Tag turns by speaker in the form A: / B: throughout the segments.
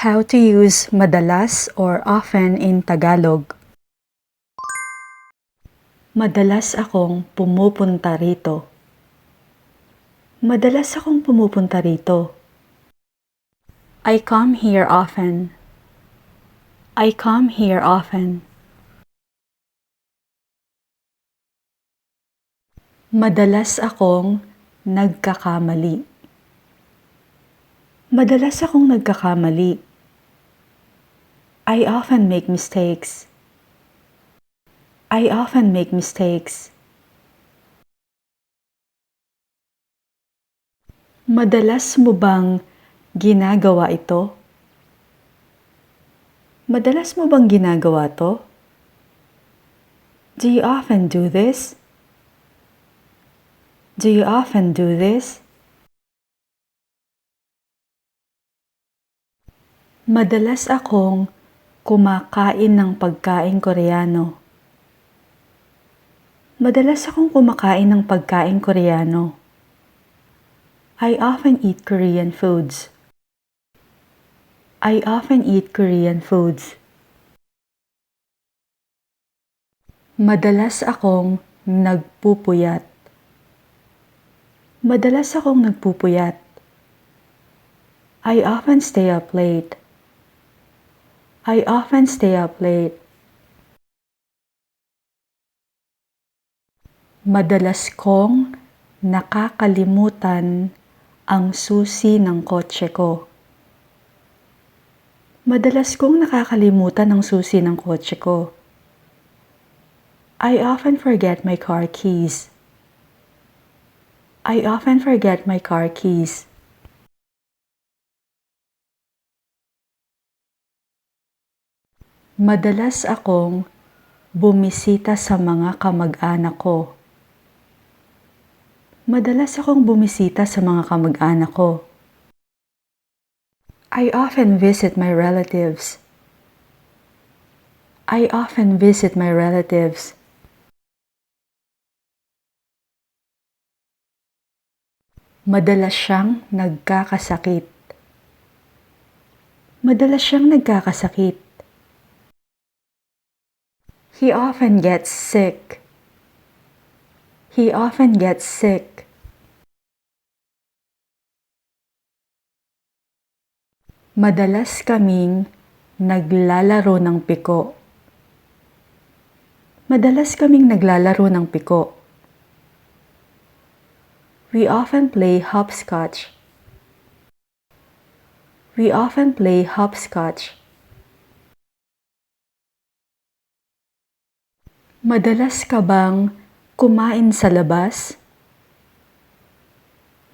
A: How to use madalas or often in Tagalog. Madalas akong pumupunta rito. Madalas akong pumupunta rito. I come here often. I come here often. Madalas akong nagkakamali. Madalas akong nagkakamali. I often make mistakes. I often make mistakes. Madalas mo bang ginagawa ito? Madalas mo bang ginagawa to? Do you often do this? Do you often do this? Madalas akong kumakain ng pagkain Koreano. Madalas akong kumakain ng pagkain Koreano. I often eat Korean foods. I often eat Korean foods. Madalas akong nagpupuyat. Madalas akong nagpupuyat. I often stay up late. I often stay up late. Madalas kong nakakalimutan ang susi ng kotse ko. Madalas kong nakakalimutan ang susi ng kotse ko. I often forget my car keys. I often forget my car keys. Madalas akong bumisita sa mga kamag-anak ko. Madalas akong bumisita sa mga kamag-anak ko. I often visit my relatives. I often visit my relatives. Madalas siyang nagkakasakit. Madalas siyang nagkakasakit. He often gets sick. He often gets sick. Madalas kaming naglalaro ng piko. Madalas kaming naglalaro ng piko. We often play hopscotch. We often play hopscotch. Madalas ka bang kumain sa labas?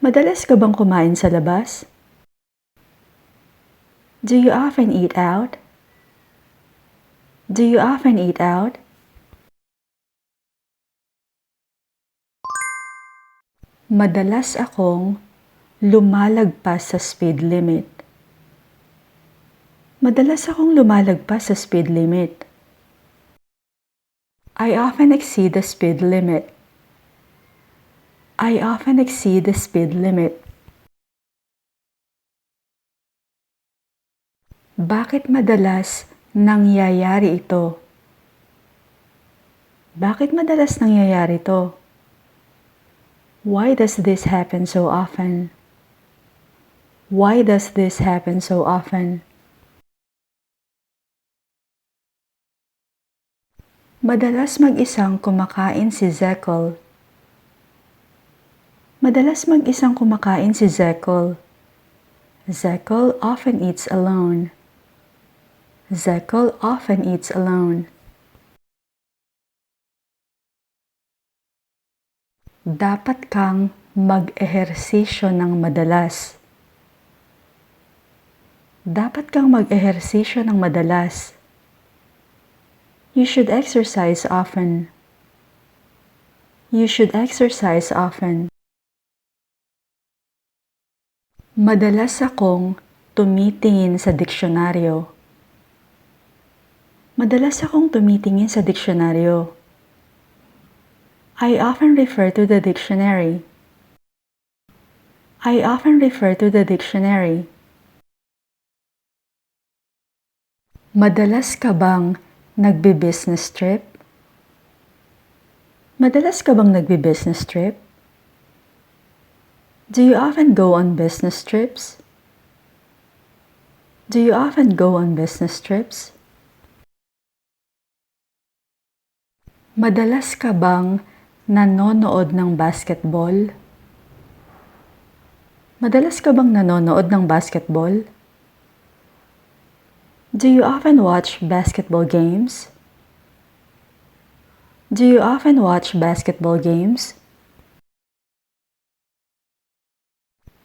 A: Madalas ka bang kumain sa labas? Do you often eat out? Do you often eat out? Madalas akong lumalagpas sa speed limit. Madalas akong lumalagpas sa speed limit. I often exceed the speed limit. I often exceed the speed limit. Bakit madalas nangyayari ito? Bakit madalas nangyayari ito? Why does this happen so often? Why does this happen so often? Madalas mag-isang kumakain si Zekel. Madalas mag-isang kumakain si Zekel. Zekel often eats alone. Zekel often eats alone. Dapat kang mag-ehersisyo ng madalas. Dapat kang mag-ehersisyo ng madalas. You should exercise often. You should exercise often. Madalas akong tumitingin sa diksyonaryo. Madalas akong tumitingin sa diksyonaryo. I often refer to the dictionary. I often refer to the dictionary. Madalas ka bang nagbe-business trip? Madalas ka bang nagbe-business trip? Do you often go on business trips? Do you often go on business trips? Madalas ka bang nanonood ng basketball? Madalas ka bang nanonood ng basketball? Do you often watch basketball games? Do you often watch basketball games?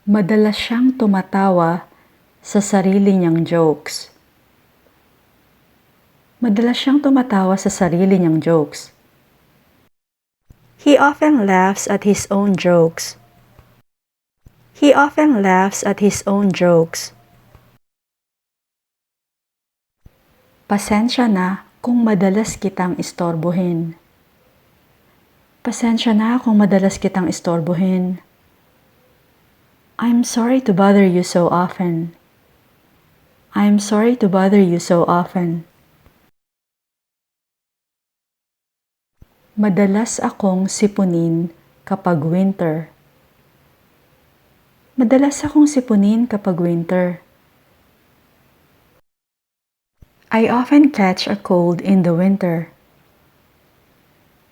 A: Madalas siyang tumatawa sa sarili niyang jokes. Madalas siyang tumatawa sa sarili niyang jokes. He often laughs at his own jokes. He often laughs at his own jokes. Pasensya na kung madalas kitang istorbohin. Pasensya na kung madalas kitang istorbohin. I'm sorry to bother you so often. I'm sorry to bother you so often. Madalas akong sipunin kapag winter. Madalas akong sipunin kapag winter. I often catch a cold in the winter.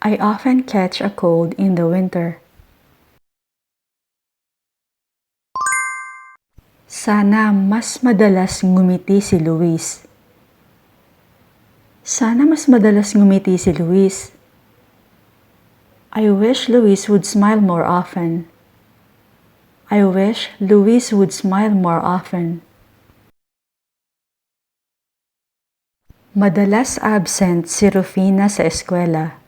A: I often catch a cold in the winter. Sana mas madalas ngumiti si Luis. Sana mas madalas ngumiti si Luis. I wish Luis would smile more often. I wish Luis would smile more often. Madalas absent si Rufina sa eskwela.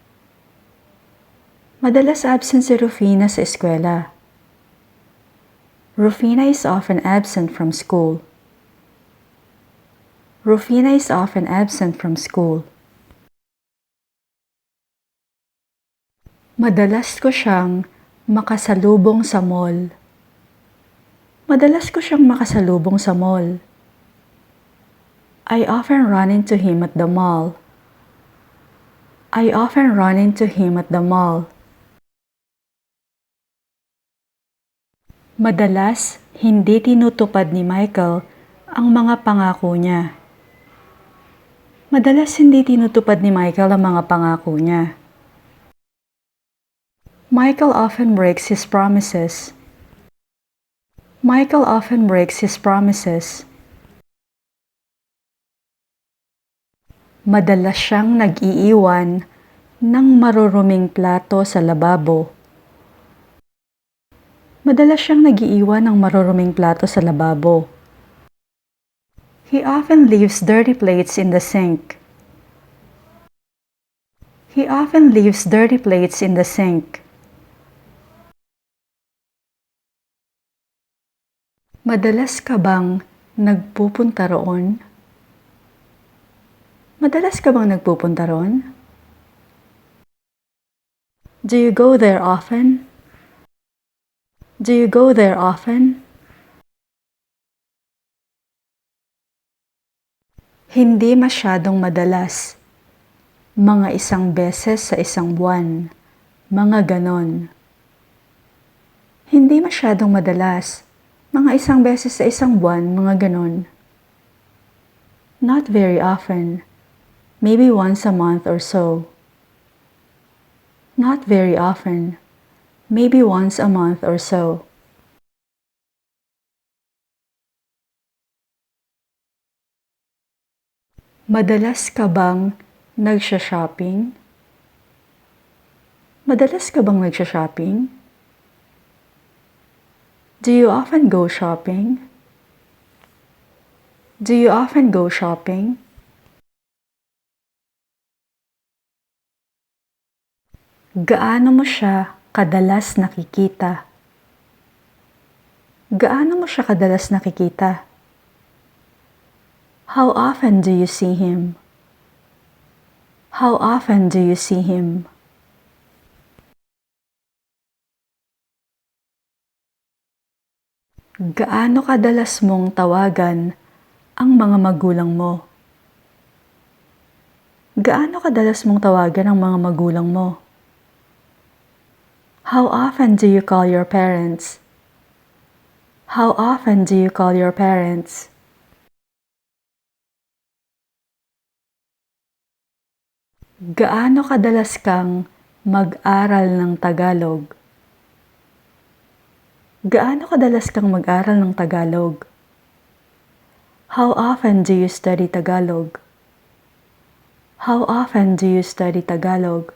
A: Madalas absent si Rufina sa eskwela. Rufina is often absent from school. Rufina is often absent from school. Madalas ko siyang makasalubong sa mall. Madalas ko siyang makasalubong sa mall. I often run into him at the mall. I often run into him at the mall. Madalas, hindi tinutupad ni Michael ang mga pangako niya. Madalas hindi tinutupad ni Michael ang mga pangako niya. Michael often breaks his promises. Michael often breaks his promises. Madalas siyang nag-iiwan ng maruruming plato sa lababo. Madalas siyang nag-iiwan ng maruruming plato sa lababo. He often leaves dirty plates in the sink. He often leaves dirty plates in the sink. Madalas ka bang nagpupunta roon? Madalas ka bang nagpupunta roon? Do you go there often? Do you go there often? Hindi masyadong madalas. Mga isang beses sa isang buwan. Mga ganon. Hindi masyadong madalas. Mga isang beses sa isang buwan. Mga ganon. Not very often. Maybe once a month or so. Not very often. Maybe once a month or so. Madalas ka bang nagsha-shopping? Madalas ka bang nagsha-shopping? Do you often go shopping? Do you often go shopping? Gaano mo siya kadalas nakikita? Gaano mo siya kadalas nakikita? How often do you see him? How often do you see him? Gaano kadalas mong tawagan ang mga magulang mo? Gaano kadalas mong tawagan ang mga magulang mo? How often do you call your parents? How often do you call your parents? Gaano kadalas kang mag-aral ng Tagalog? Gaano kadalas kang mag-aral ng Tagalog? How often do you study Tagalog? How often do you study Tagalog?